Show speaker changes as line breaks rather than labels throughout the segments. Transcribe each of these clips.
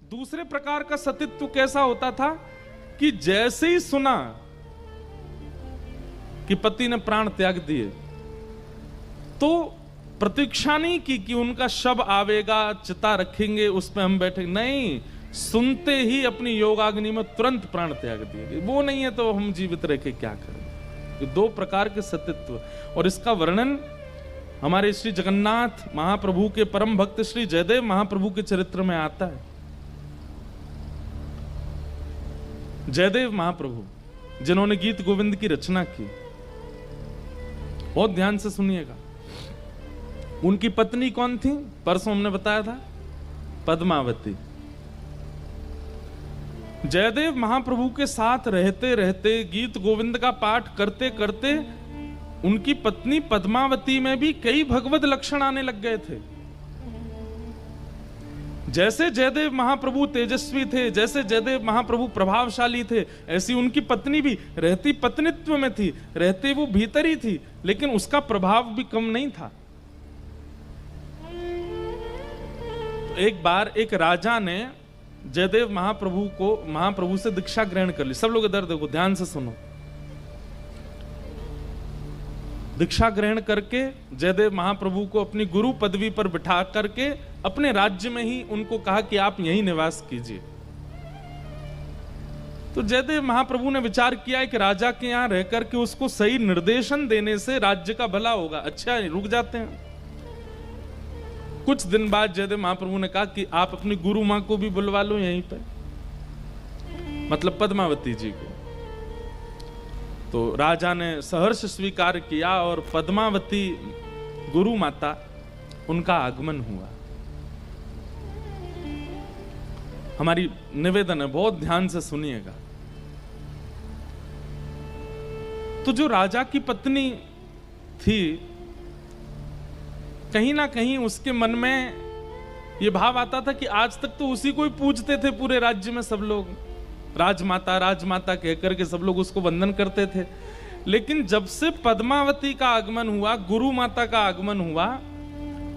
दूसरे प्रकार का सतीत्व कैसा होता था कि जैसे ही सुना कि पति ने प्राण त्याग दिए तो प्रतीक्षा नहीं की कि उनका शव आवेगा, चिता रखेंगे, उस पर हम बैठे, नहीं, सुनते ही अपनी योगाग्नि में तुरंत प्राण त्याग दिए। वो नहीं है तो हम जीवित रह के क्या करें। ये दो प्रकार के सतीत्व, और इसका वर्णन हमारे श्री जगन्नाथ महाप्रभु के परम भक्त श्री जयदेव महाप्रभु के चरित्र में आता है। जयदेव महाप्रभु जिन्होंने गीत गोविंद की रचना की, बहुत ध्यान से सुनिएगा। उनकी पत्नी कौन थी? परसों हमने बताया था, पद्मावती। जयदेव महाप्रभु के साथ रहते रहते, गीत गोविंद का पाठ करते करते उनकी पत्नी पद्मावती में भी कई भगवत लक्षण आने लग गए थे। जैसे जयदेव महाप्रभु तेजस्वी थे, जैसे जयदेव महाप्रभु प्रभावशाली थे, ऐसी उनकी पत्नी भी रहती पत्नीत्व में थी, रहते वो भीतर ही थी, लेकिन उसका प्रभाव भी कम नहीं था। तो एक बार एक राजा ने जयदेव महाप्रभु से दीक्षा ग्रहण कर ली। सब लोग इधर देखो, ध्यान से सुनो। दीक्षा ग्रहण करके जयदेव महाप्रभु को अपनी गुरु पदवी पर बिठा करके अपने राज्य में ही उनको कहा कि आप यहीं निवास कीजिए। तो जयदेव महाप्रभु ने विचार किया कि राजा के यहां रह करके उसको सही निर्देशन देने से राज्य का भला होगा। अच्छा, रुक जाते हैं। कुछ दिन बाद जयदेव महाप्रभु ने कहा कि आप अपनी गुरु मां को भी बुलवा लो यहीं पे, मतलब पद्मावती जी को। तो राजा ने सहर्ष स्वीकार किया और पद्मावती गुरु माता, उनका आगमन हुआ। हमारी निवेदन है, बहुत ध्यान से सुनिएगा। तो जो राजा की पत्नी थी, कहीं ना कहीं उसके मन में यह भाव आता था कि आज तक तो उसी को ही पूजते थे पूरे राज्य में सब लोग, राजमाता राजमाता कहकर के सब लोग उसको वंदन करते थे। लेकिन जब से पद्मावती का आगमन हुआ, गुरु माता का आगमन हुआ,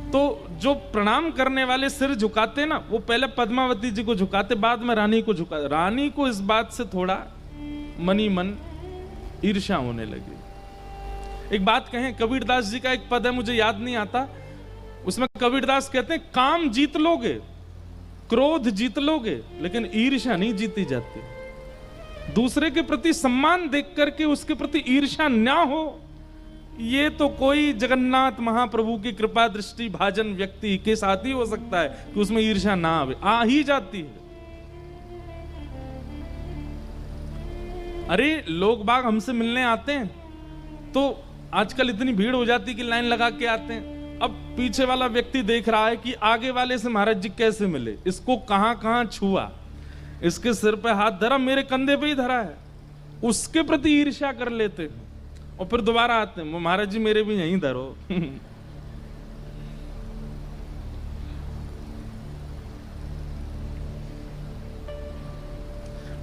तो जो प्रणाम करने वाले सिर झुकाते ना, वो पहले पद्मावती जी को झुकाते, बाद में रानी को झुकाते। रानी को इस बात से थोड़ा मनी मन ईर्ष्या होने लगी। एक बात कहें, कबीरदास जी का एक पद है, मुझे याद नहीं आता, उसमें कबीरदास कहते हैं, काम जीत लोगे, क्रोध जीत लोगे, लेकिन ईर्ष्या नहीं जीती जाती। दूसरे के प्रति सम्मान देख करके उसके प्रति ईर्ष्या ना हो, ये तो कोई जगन्नाथ महाप्रभु की कृपा दृष्टि भाजन व्यक्ति के साथ ही हो सकता है कि उसमें ईर्ष्या ना आवे, आ ही जाती है। अरे लोग बाग हमसे मिलने आते हैं तो आजकल इतनी भीड़ हो जाती कि लाइन लगा के आते हैं। अब पीछे वाला व्यक्ति देख रहा है कि आगे वाले से महाराज जी कैसे मिले, इसको कहां कहां छुआ, इसके सिर पे हाथ धरा, मेरे कंधे पे ही धरा है, उसके प्रति ईर्ष्या कर लेते हैं और फिर दोबारा आते हैं, महाराज जी मेरे भी यहीं धरो।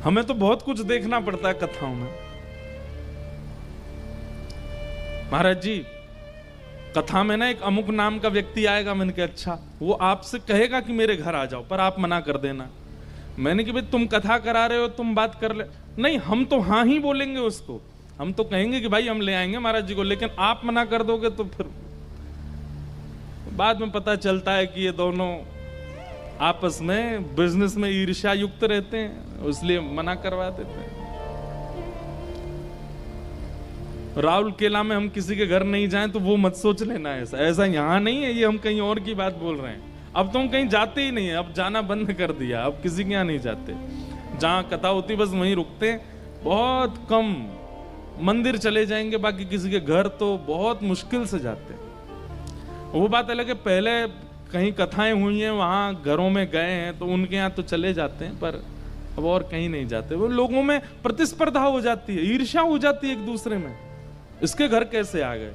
हमें तो बहुत कुछ देखना पड़ता है कथाओं में। महाराज जी कथा में ना एक अमुक नाम का व्यक्ति आएगा, मैंने कहा अच्छा, वो आपसे कहेगा कि मेरे घर आ जाओ, पर आप मना कर देना। मैंने कहा भाई तुम कथा करा रहे हो, तुम बात कर ले, नहीं हम तो हाँ ही बोलेंगे उसको, हम तो कहेंगे कि भाई हम ले आएंगे महाराज जी को, लेकिन आप मना कर दोगे तो फिर बाद में पता चलता है कि ये दोनों आपस में बिजनेस में ईर्ष्या युक्त रहते हैं, इसलिए मना करवा देते हैं। राहुल केला में हम किसी के घर नहीं जाएं तो वो मत सोच लेना, ऐसा यहां नहीं है, ये हम कहीं और की बात बोल रहे हैं। अब तो हम कहीं जाते ही नहीं है, अब जाना बंद कर दिया, अब किसी के यहाँ नहीं जाते। जहां कथा होती बस वहीं रुकते हैं, बहुत कम मंदिर चले जाएंगे, बाकी किसी के घर तो बहुत मुश्किल से जाते हैं। वो बात अलग है, पहले कहीं कथाएं हुई हैं वहां घरों में गए हैं तो उनके यहाँ तो चले जाते हैं, पर अब और कहीं नहीं जाते। वो लोगों में प्रतिस्पर्धा हो जाती है, ईर्ष्या हो जाती है एक दूसरे में, इसके घर कैसे आ गए।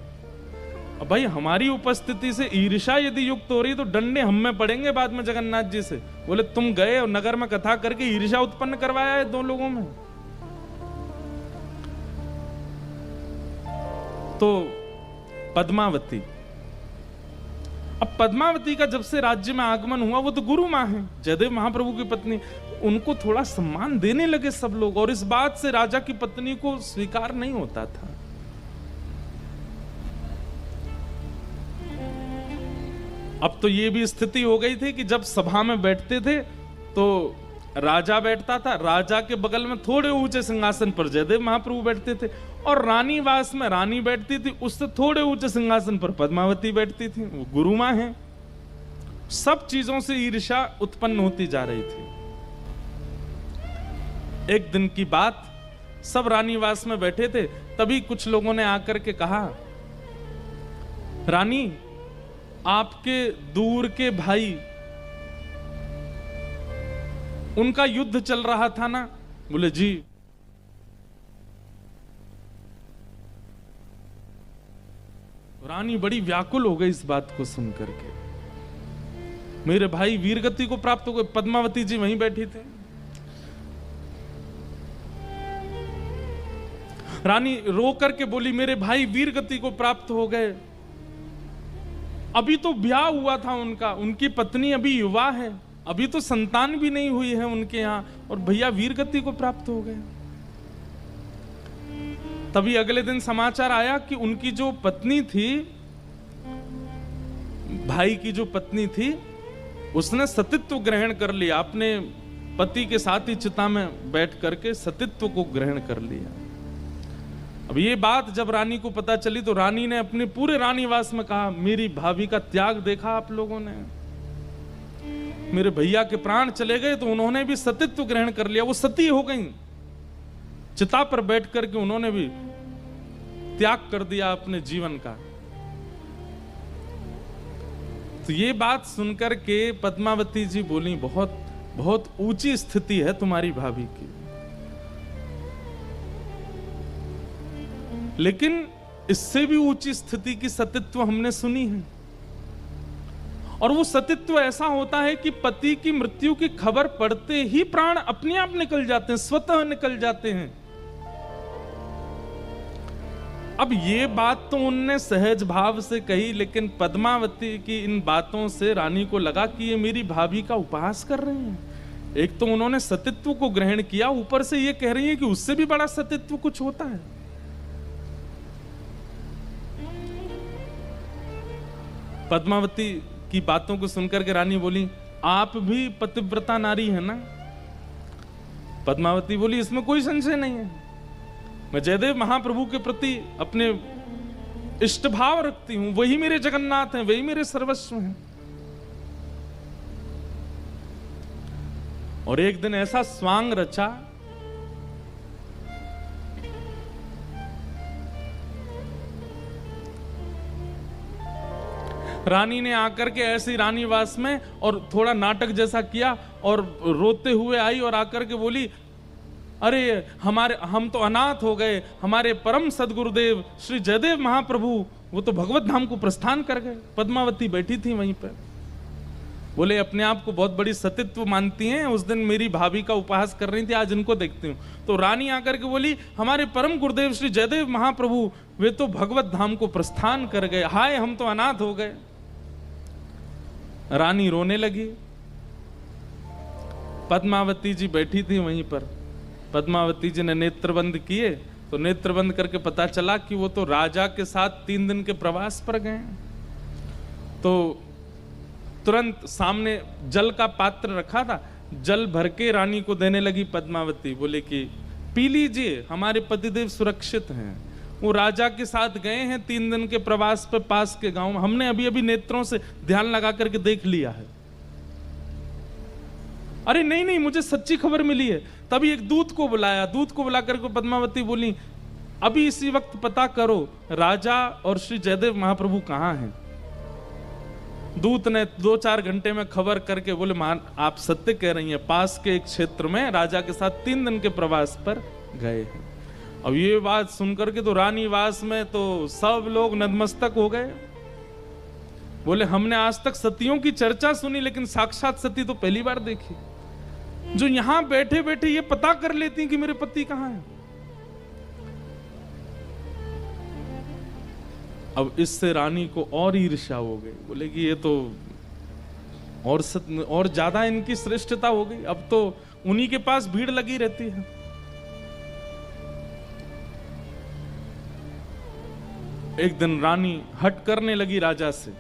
अब भाई हमारी उपस्थिति से ईर्ष्या यदि युक्त हो रही तो डंडे हम में पड़ेंगे बाद में जगन्नाथ जी से, बोले तुम गए और नगर में कथा करके ईर्ष्या उत्पन्न करवाया है दो लोगों में। तो पद्मावती अब पद्मावती का जब से राज्य में आगमन हुआ, वो तो गुरु माँ है, जयदेव महाप्रभु की पत्नी, उनको थोड़ा सम्मान देने लगे सब लोग, और इस बात से राजा की पत्नी को स्वीकार नहीं होता था। अब तो ये भी स्थिति हो गई थी कि जब सभा में बैठते थे तो राजा बैठता था, राजा के बगल में थोड़े ऊंचे सिंहासन पर जयदेव महाप्रभु बैठते थे, और रानी वास में रानी बैठती थी, उससे थोड़े ऊंचे सिंहासन पर पद्मावती बैठती थी। वो गुरु माँ है। सब चीजों से ईर्ष्या उत्पन्न होती जा रही थी। एक दिन की बात, सब रानीवास में बैठे थे, तभी कुछ लोगों ने आकर के कहा, रानी, आपके दूर के भाई, उनका युद्ध चल रहा था ना? बोले जी। रानी बड़ी व्याकुल हो गई इस बात को सुनकर के। मेरे भाई वीरगति को प्राप्त हो गए। पद्मावती जी वहीं बैठी थे। रानी रो करके बोली, मेरे भाई वीरगति को प्राप्त हो गए। अभी तो ब्याह हुआ था उनका, उनकी पत्नी अभी युवा है, अभी तो संतान भी नहीं हुई है उनके यहां, और भैया वीरगति को प्राप्त हो गए। तभी अगले दिन समाचार आया कि उनकी जो पत्नी थी, भाई की जो पत्नी थी, उसने सतीत्व ग्रहण कर लिया। अपने पति के साथ ही चिता में बैठ करके सतीत्व को ग्रहण कर लिया। अब ये बात जब रानी को पता चली तो रानी ने अपने पूरे रानीवास में कहा, मेरी भाभी का त्याग देखा आप लोगों ने? मेरे भैया के प्राण चले गए तो उन्होंने भी सतीत्व ग्रहण कर लिया, वो सती हो गई। चिता पर बैठ करके उन्होंने भी त्याग कर दिया अपने जीवन का। तो ये बात सुनकर के पद्मावती जी बोली, बहुत बहुत ऊंची स्थिति है तुम्हारी भाभी की। लेकिन इससे भी ऊंची स्थिति की सतीत्व हमने सुनी है, और वो सतीत्व ऐसा होता है कि पति की मृत्यु की खबर पड़ते ही प्राण अपने आप निकल जाते हैं, स्वतः निकल जाते हैं। अब ये बात तो उनने सहज भाव से कही, लेकिन पद्मावती की इन बातों से रानी को लगा कि ये मेरी भाभी का उपहास कर रहे हैं। एक तो उन्होंने सतीत्व को ग्रहण किया, ऊपर से ये कह रही है कि उससे भी बड़ा सतीत्व कुछ होता है। पद्मावती की बातों को सुनकर के रानी बोली, आप भी पतिव्रता नारी है ना? पद्मावती बोली, इसमें कोई संशय नहीं है, मैं जयदेव महाप्रभु के प्रति अपने इष्ट भाव रखती हूं, वही मेरे जगन्नाथ हैं, वही मेरे सर्वस्व हैं। और एक दिन ऐसा स्वांग रचा, रानी ने आकर के ऐसी रानीवास में और थोड़ा नाटक जैसा किया और रोते हुए आई और आकर के बोली, अरे हम तो अनाथ हो गए, हमारे परम सदगुरुदेव श्री जयदेव महाप्रभु वो तो भगवत धाम को प्रस्थान कर गए। पद्मावती बैठी थी वहीं पर। बोले, अपने आप को बहुत बड़ी सतीत्व मानती हैं, उस दिन मेरी भाभी का उपहास कर रही थी, आज इनको देखती हूँ। तो रानी आकर के बोली, हमारे परम गुरुदेव श्री जयदेव महाप्रभु वे तो भगवत धाम को प्रस्थान कर गए, हाय हम तो अनाथ हो गए। रानी रोने लगी। पद्मावती जी बैठी थी वहीं पर। पद्मावती जी ने नेत्र बंद किए तो नेत्र बंद करके पता चला कि वो तो राजा के साथ 3 दिन के प्रवास पर गए। तो तुरंत सामने जल का पात्र रखा था, जल भर के रानी को देने लगी पद्मावती। बोले कि पी लीजिए, हमारे पतिदेव सुरक्षित हैं, वो राजा के साथ गए हैं 3 दिन के प्रवास पे पास के गांव में, हमने अभी अभी नेत्रों से ध्यान लगा करके देख लिया है। अरे नहीं नहीं, मुझे सच्ची खबर मिली है। तभी एक दूत को बुलाया, दूत को बुला करके पद्मावती बोली, अभी इसी वक्त पता करो राजा और श्री जयदेव महाप्रभु कहाँ हैं। दूत ने 2-4 घंटे में खबर करके बोले, मान आप सत्य कह रही हैं, पास के एक क्षेत्र में राजा के साथ 3 दिन के प्रवास पर गए हैं। अब ये बात सुनकर के तो रानीवास में तो सब लोग नतमस्तक हो गए। बोले, हमने आज तक सतियों की चर्चा सुनी, लेकिन साक्षात सती तो पहली बार देखी, जो यहां बैठे बैठे ये पता कर लेती कि मेरे पति कहां हैं। अब इससे रानी को और ईर्ष्या हो गई, बोले कि ये तो और ज्यादा इनकी श्रेष्ठता हो गई, अब तो उन्हीं के पास भीड़ लगी रहती है। एक दिन रानी हट करने लगी राजा से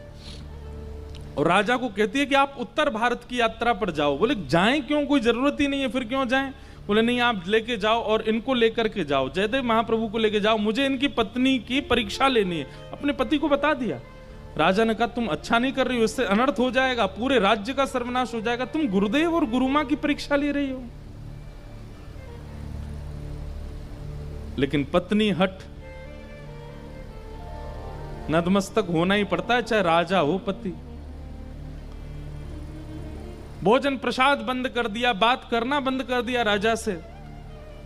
और राजा को कहती है कि आप उत्तर भारत की यात्रा पर जाओ। बोले जाएं क्यों, कोई जरूरत ही नहीं है, फिर क्यों जाएं? बोले नहीं, आप लेके जाओ और इनको लेकर के जाओ, जयदेव महाप्रभु को लेके जाओ, मुझे इनकी पत्नी की परीक्षा लेनी है। अपने पति को बता दिया। राजा ने कहा तुम अच्छा नहीं कर रही हो, इससे अनर्थ हो जाएगा, पूरे राज्य का सर्वनाश हो जाएगा, तुम गुरुदेव और गुरुमां की परीक्षा ले रही हो। लेकिन पत्नी हट, नतमस्तक होना ही पड़ता है, चाहे राजा हो पति। भोजन प्रसाद बंद कर दिया, बात करना बंद कर दिया राजा से।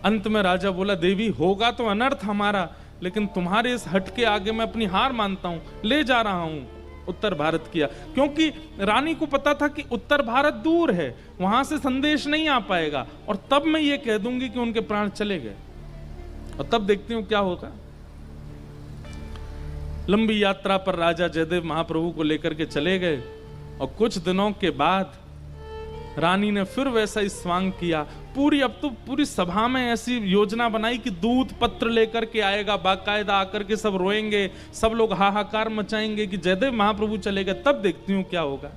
अंत में राजा बोला देवी होगा तो अनर्थ हमारा, लेकिन तुम्हारे इस हट के आगे मैं अपनी हार मानता हूं, ले जा रहा हूं उत्तर भारत किया। क्योंकि रानी को पता था कि उत्तर भारत दूर है, वहां से संदेश नहीं आ पाएगा, और तब मैं ये कह दूंगी कि उनके प्राण चले गए, और तब देखती हूं क्या होगा। लंबी यात्रा पर राजा जयदेव महाप्रभु को लेकर के चले गए, और कुछ दिनों के बाद रानी ने फिर वैसा ही स्वांग किया। अब तो पूरी सभा में ऐसी योजना बनाई कि दूत पत्र लेकर के आएगा, बाकायदा आकर के सब रोएंगे, सब लोग हाहाकार मचाएंगे कि जयदेव महाप्रभु चले गए। तब देखती हूं क्या होगा।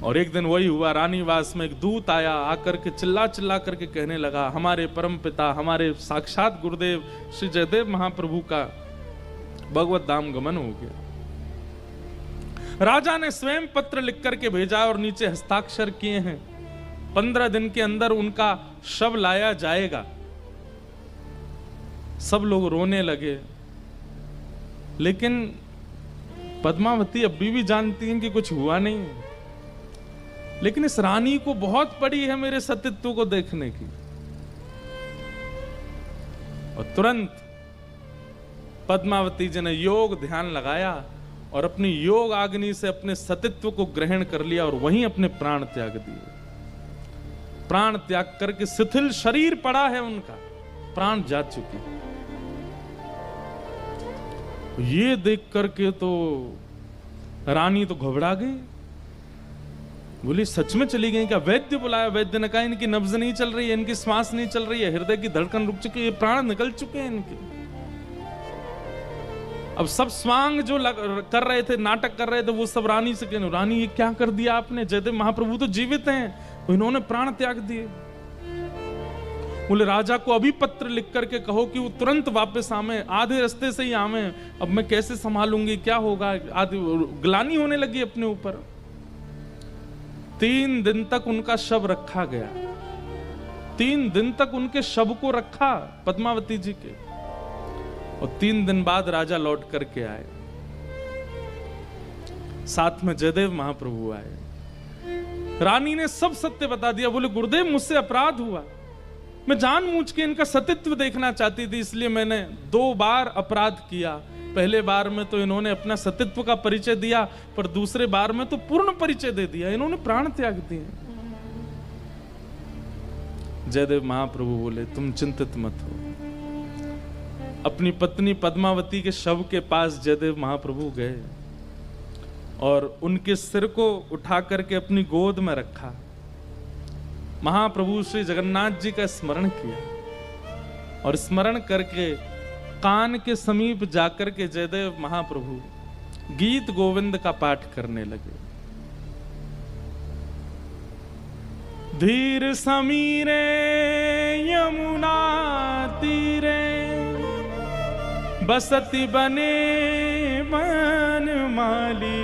और एक दिन वही हुआ, रानीवास में एक दूत आया, आकर के चिल्ला चिल्ला करके कहने लगा हमारे परम पिता, हमारे साक्षात गुरुदेव श्री जयदेव महाप्रभु का भगवत धाम गमन हो गया। राजा ने स्वयं पत्र लिख करके भेजा और नीचे हस्ताक्षर किए हैं, 15 दिन के अंदर उनका शव लाया जाएगा। सब लोग रोने लगे, लेकिन पद्मावती अभी भी जानती हैं कि कुछ हुआ नहीं है। लेकिन इस रानी को बहुत पड़ी है मेरे सतीत्व को देखने की, और तुरंत पद्मावती जी ने योग ध्यान लगाया और अपनी योग अग्नि से अपने सतीत्व को ग्रहण कर लिया और वहीं अपने प्राण त्याग दिए। प्राण त्याग करके शिथिल शरीर पड़ा है उनका, प्राण जा चुके। ये देख करके तो रानी तो घबरा गई, बोली सच में चली गई क्या? वैद्य बुलाया, वैद्य ने कहा इनकी नब्ज नहीं चल रही है, इनकी श्वास नहीं चल रही है, हृदय की धड़कन रुक चुकी है, प्राण निकल चुके हैं इनके। अब सब स्वांग जो कर रहे थे, नाटक कर रहे थे, वो सब रानी से कहने, रानी ये क्या कर दिया आपने? जयदेव महाप्रभु तो जीवित हैं, तो इन्होंने प्राण त्याग दिए। बोले राजा को अभी पत्र लिख करके कहो कि वो तुरंत वापस आवे, आधे रास्ते से ही आवे, अब मैं कैसे संभालूंगी, क्या होगा? आधी ग्लानी होने लगी अपने ऊपर। 3 दिन तक उनका शव रखा गया, 3 दिन तक उनके शव को रखा पद्मावती जी के, और 3 दिन बाद राजा लौट करके आए, साथ में जयदेव महाप्रभु आए। रानी ने सब सत्य बता दिया। बोले गुरुदेव मुझसे अपराध हुआ, मैं जानबूझ के इनका सतीत्व देखना चाहती थी, इसलिए मैंने 2 बार अपराध किया। पहले बार में तो इन्होंने अपना सतीत्व का परिचय दिया, पर दूसरे बार में तो पूर्ण परिचय दे दिया, इन्होंने प्राण त्याग दिए। जयदेव महाप्रभु बोले तुम चिंतित मत हो। अपनी पत्नी पद्मावती के शव के पास जयदेव महाप्रभु गए और उनके सिर को उठा करके अपनी गोद में रखा, महाप्रभु श्री जगन्नाथ जी का स्मरण किया, और स्मरण करके कान के समीप जाकर के जयदेव महाप्रभु गीत गोविंद का पाठ करने लगे। धीर समीरे यमुना तीरे बसती बने मन माली।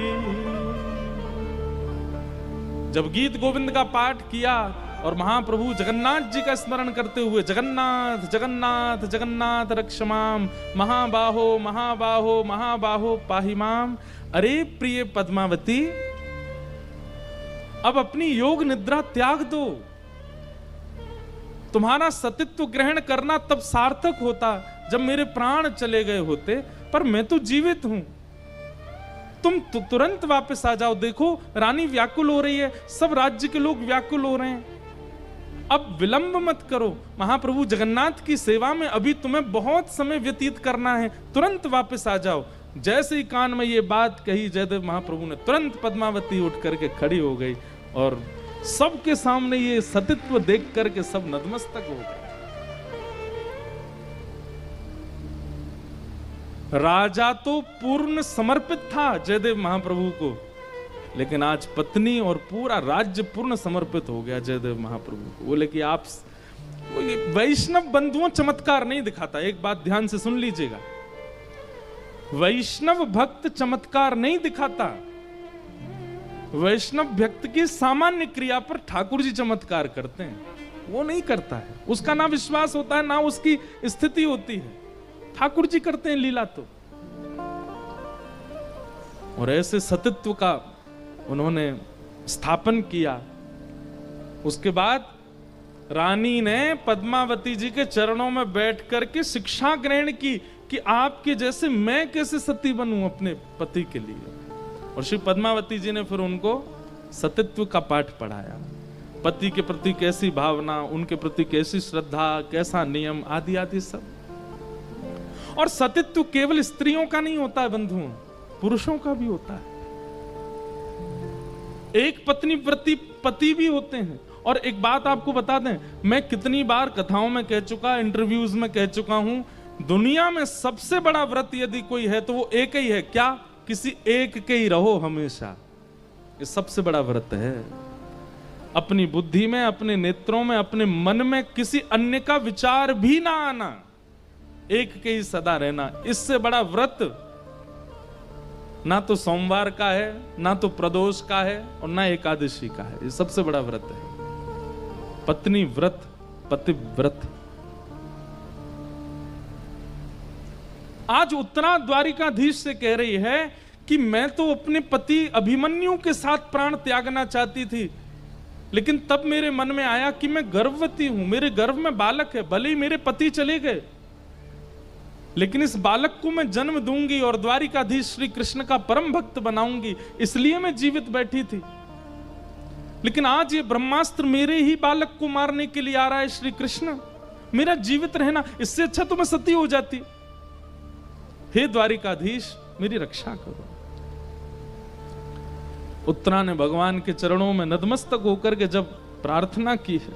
जब गीत गोविंद का पाठ किया और महाप्रभु जगन्नाथ जी का स्मरण करते हुए जगन्नाथ जगन्नाथ जगन्नाथ रक्षमाम महाबाहो महाबाहो महाबाहो पाहिमाम। अरे प्रिय पद्मावती, अब अपनी योग निद्रा त्याग दो। तुम्हारा सतीत्व ग्रहण करना तब सार्थक होता जब मेरे प्राण चले गए होते, पर मैं तो जीवित हूं। तुम तुरंत वापस आ जाओ। देखो रानी व्याकुल हो रही है, सब राज्य के लोग व्याकुल हो रहे हैं। अब विलंब मत करो, महाप्रभु जगन्नाथ की सेवा में अभी तुम्हें बहुत समय व्यतीत करना है, तुरंत वापस आ जाओ। जैसे ही कान में ये बात कही, जयदेव महाप्रभु ने तुरंत पद्मावती उठ करके खड़ी हो गई और सबके सामने ये सतीत्व देख करके सब नतमस्तक हो गए। राजा तो पूर्ण समर्पित था जयदेव महाप्रभु को, लेकिन आज पत्नी और पूरा राज्य पूर्ण समर्पित हो गया जयदेव महाप्रभु को। बोले कि आप वैष्णव बंधुओं चमत्कार नहीं दिखाता। एक बात ध्यान से सुन लीजिएगा, वैष्णव भक्त चमत्कार नहीं दिखाता। वैष्णव भक्त की सामान्य क्रिया पर ठाकुर जी चमत्कार करते हैं, वो नहीं करता है। उसका ना विश्वास होता है, ना उसकी स्थिति होती है। ठाकुर जी करते हैं लीला तो। और ऐसे सतीत्व का उन्होंने स्थापन किया। उसके बाद रानी ने पद्मावती जी के चरणों में बैठ करके शिक्षा ग्रहण की कि आपके जैसे मैं कैसे सती बनूं अपने पति के लिए। और श्री पद्मावती जी ने फिर उनको सतीत्व का पाठ पढ़ाया। पति के प्रति कैसी भावना, उनके प्रति कैसी श्रद्धा, कैसा नियम, आदि आदि सब। और सतीत्व केवल स्त्रियों का नहीं होता है बंधुओं, पुरुषों का भी होता है। एक पत्नी प्रति पति भी होते हैं। और एक बात आपको बता दें, मैं कितनी बार कथाओं में कह चुका, इंटरव्यूज में कह चुका हूं, दुनिया में सबसे बड़ा व्रत यदि कोई है तो वो एक ही है। क्या? किसी एक के ही रहो हमेशा। ये सबसे बड़ा व्रत है। अपनी बुद्धि में, अपने नेत्रों में, अपने मन में किसी अन्य का विचार भी ना आना, एक के ही सदा रहना। इससे बड़ा व्रत ना तो सोमवार का है, ना तो प्रदोष का है, और ना एकादशी का है। ये सबसे बड़ा व्रत है, पत्नी व्रत, पति व्रत। आज उत्तरा द्वारिकाधीश से कह रही है कि मैं तो अपने पति अभिमन्यु के साथ प्राण त्यागना चाहती थी, लेकिन तब मेरे मन में आया कि मैं गर्भवती हूं, मेरे गर्भ में बालक है। भले ही मेरे पति चले गए, लेकिन इस बालक को मैं जन्म दूंगी और द्वारिकाधीश श्री कृष्ण का परम भक्त बनाऊंगी, इसलिए मैं जीवित बैठी थी। लेकिन आज ये ब्रह्मास्त्र मेरे ही बालक को मारने के लिए आ रहा है श्री कृष्ण, मेरा जीवित रहना, इससे अच्छा तो मैं सती हो जाती। हे द्वारिकाधीश, मेरी रक्षा करो। उत्तरा ने भगवान के चरणों में नतमस्तक होकर के जब प्रार्थना की है,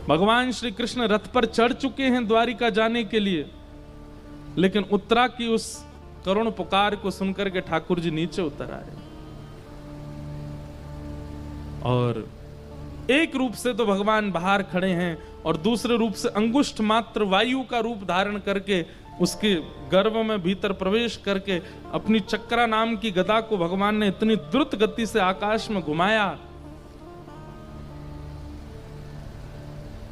भगवान श्री कृष्ण रथ पर चढ़ चुके हैं द्वारिका जाने के लिए, लेकिन उत्तरा की उस करुण पुकार को सुनकर के ठाकुर जी नीचे उतर आए। और एक रूप से तो भगवान बाहर खड़े हैं, और दूसरे रूप से अंगुष्ठ मात्र वायु का रूप धारण करके उसके गर्भ में भीतर प्रवेश करके अपनी चक्रा नाम की गदा को भगवान ने इतनी द्रुत गति से आकाश में घुमाया,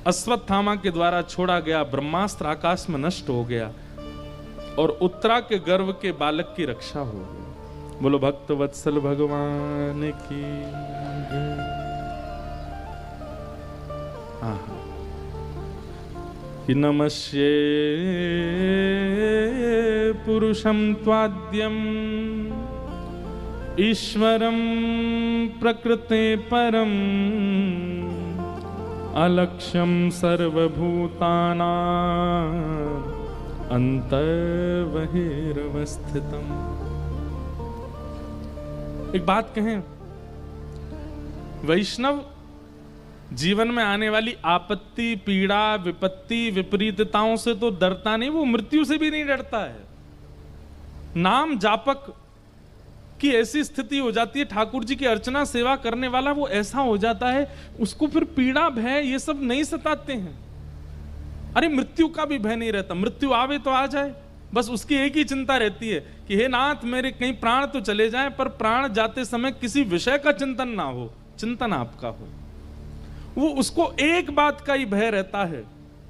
अश्वत्थामा के द्वारा छोड़ा गया ब्रह्मास्त्र आकाश में नष्ट हो गया, और उत्तरा के गर्भ के बालक की रक्षा हो गई। बोलो भक्त वत्सल भगवान की। कि नमस्ये पुरुषं त्वाद्यम् ईश्वरं प्रकृते परम् अलक्ष्यं सर्वभूतानां अन्तर्बहिरवस्थितम्। एक बात कहें, वैष्णव जीवन में आने वाली आपत्ति, पीड़ा, विपत्ति, विपरीतताओं से तो डरता नहीं, वो मृत्यु से भी नहीं डरता है। नाम जापक की ऐसी स्थिति हो जाती है, ठाकुर जी की अर्चना सेवा करने वाला वो ऐसा हो जाता है, उसको फिर पीड़ा, भय ये सब नहीं सताते हैं। अरे मृत्यु का भी भय नहीं रहता, मृत्यु आवे तो आ जाए, बस उसकी एक ही चिंता रहती है कि हे नाथ, मेरे कहीं प्राण तो चले जाएं, पर प्राण जाते समय किसी विषय का चिंतन ना हो, चिंतन आपका हो। वो उसको एक बात का ही भय रहता है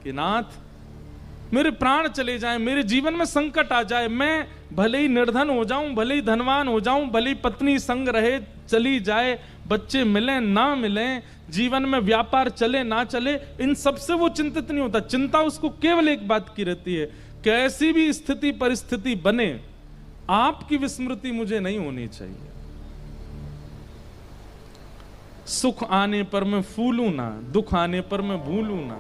कि नाथ मेरे प्राण चले जाएं, मेरे जीवन में संकट आ जाए, मैं भले ही निर्धन हो जाऊं, भले ही धनवान हो जाऊं, भले ही पत्नी संग रहे चली जाए, बच्चे मिले ना मिले, जीवन में व्यापार चले ना चले, इन सब से वो चिंतित नहीं होता। चिंता उसको केवल एक बात की रहती है, कैसी भी स्थिति परिस्थिति बने, आपकी विस्मृति मुझे नहीं होनी चाहिए। सुख आने पर मैं फूलूं ना, दुख आने पर मैं भूलूं ना।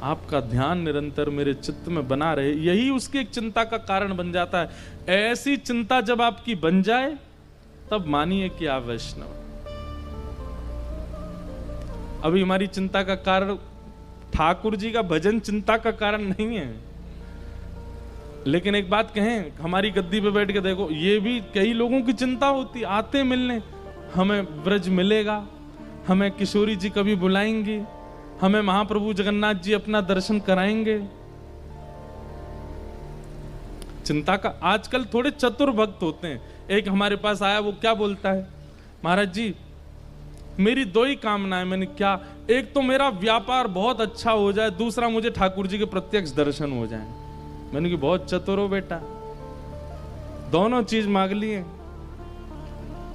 आपका ध्यान निरंतर मेरे चित्त में बना रहे, यही उसकी एक चिंता का कारण बन जाता है। ऐसी चिंता जब आपकी बन जाए तब मानिए कि आप वैष्णव। अभी हमारी चिंता का कारण ठाकुर जी का भजन चिंता का कारण नहीं है, लेकिन एक बात कहें, हमारी गद्दी पे बैठ के देखो, ये भी कई लोगों की चिंता होती, आते मिलने, हमें ब्रज मिलेगा, हमें किशोरी जी कभी बुलाएंगे, हमें महाप्रभु जगन्नाथ जी अपना दर्शन कराएंगे। चिंता का आजकल थोड़े चतुर भक्त होते हैं। एक हमारे पास आया, वो क्या बोलता है, महाराज जी मेरी दो ही कामनाएं। मैंने क्या, एक तो मेरा व्यापार बहुत अच्छा हो जाए, दूसरा मुझे ठाकुर जी के प्रत्यक्ष दर्शन हो जाए। मैंने कि बहुत चतुर हो बेटा, दोनों चीज मांग लिए।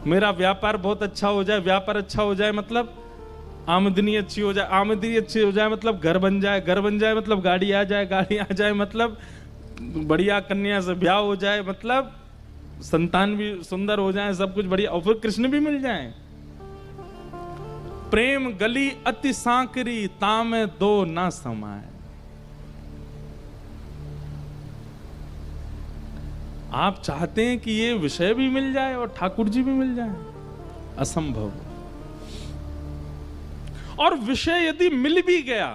मेरा व्यापार बहुत अच्छा हो जाए, व्यापार अच्छा हो जाए मतलब आमदनी अच्छी हो जाए, आमदनी अच्छी हो जाए मतलब घर बन जाए, घर बन जाए मतलब गाड़ी आ जाए, गाड़ी आ जाए मतलब बढ़िया कन्या से ब्याह हो जाए, मतलब संतान भी सुंदर हो जाए, सब कुछ बढ़िया, और फिर कृष्ण भी मिल जाए। प्रेम गली अति सांकरी, तामे दो ना समाए। आप चाहते हैं कि ये विषय भी मिल जाए और ठाकुर जी भी मिल जाए, असंभव। और विषय यदि मिल भी गया,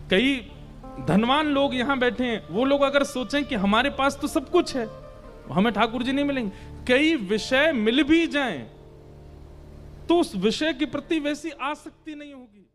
कई धनवान लोग यहां बैठे हैं, वो लोग अगर सोचें कि हमारे पास तो सब कुछ है, हमें ठाकुर जी नहीं मिलेंगे, कई विषय मिल भी जाएं तो उस विषय के प्रति वैसी आसक्ति नहीं होगी।